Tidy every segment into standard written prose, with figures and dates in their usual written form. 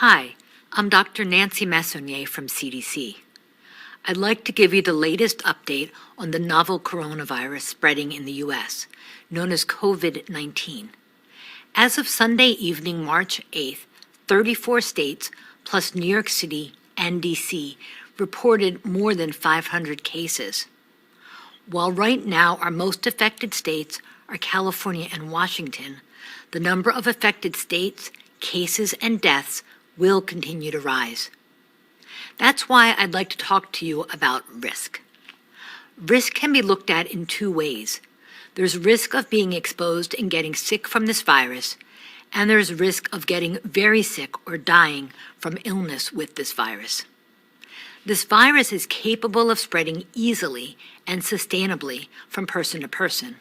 Hi, I'm Dr. Nancy Messonnier from CDC. I'd like to give you the latest update on the novel coronavirus spreading in the U.S., known as COVID-19. As of Sunday evening, March 8th, 34 states, plus New York City and D.C., reported more than 500 cases. While right now our most affected states are California and Washington, the number of affected states, cases, and deaths will continue to rise. That's why I'd like to talk to you about risk. Risk can be looked at in two ways. There's risk of being exposed and getting sick from this virus, and there's risk of getting very sick or dying from illness with this virus. This virus is capable of spreading easily and sustainably from person to person.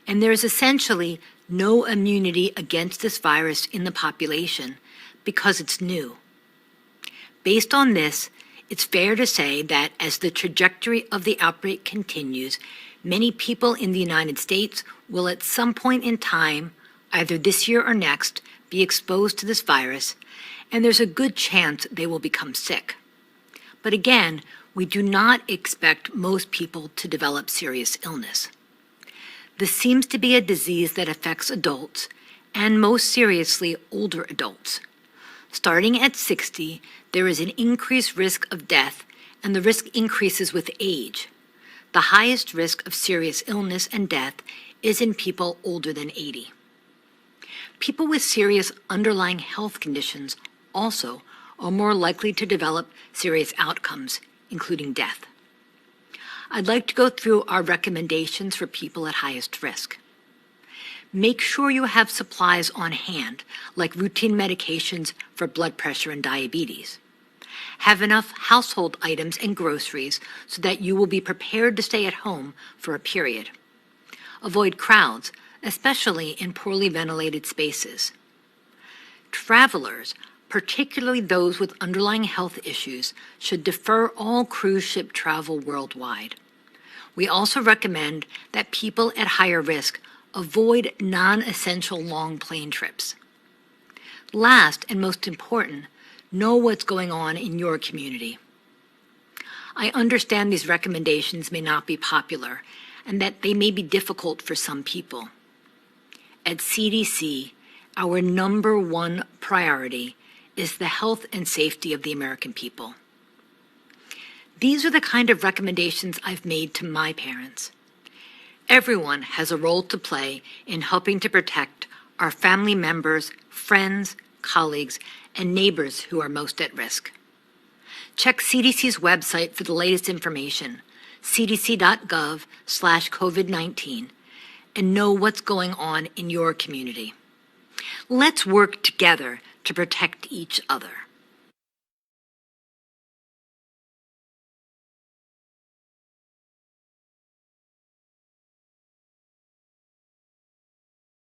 And there is essentially no immunity against this virus in the population because it's new. Based on this, it's fair to say that as the trajectory of the outbreak continues, many people in the United States will at some point in time, either this year or next, be exposed to this virus, and there's a good chance they will become sick. But again, we do not expect most people to develop serious illness. This seems to be a disease that affects adults, and most seriously, older adults. Starting at 60, there is an increased risk of death, and the risk increases with age. The highest risk of serious illness and death is in people older than 80. People with serious underlying health conditions also are more likely to develop serious outcomes, including death. I'd like to go through our recommendations for people at highest risk. Make sure you have supplies on hand, like routine medications for blood pressure and diabetes. Have enough household items and groceries so that you will be prepared to stay at home for a period. Avoid crowds, especially in poorly ventilated spaces. Travelers, particularly those with underlying health issues, should defer all cruise ship travel worldwide. We also recommend that people at higher risk avoid non-essential long plane trips. Last and most important, know what's going on in your community. I understand these recommendations may not be popular and that they may be difficult for some people. At CDC, our number one priority is the health and safety of the American people. These are the kind of recommendations I've made to my parents. Everyone has a role to play in helping to protect our family members, friends, colleagues, and neighbors who are most at risk. Check CDC's website for the latest information, cdc.gov/COVID-19, and know what's going on in your community. Let's work together to protect each other.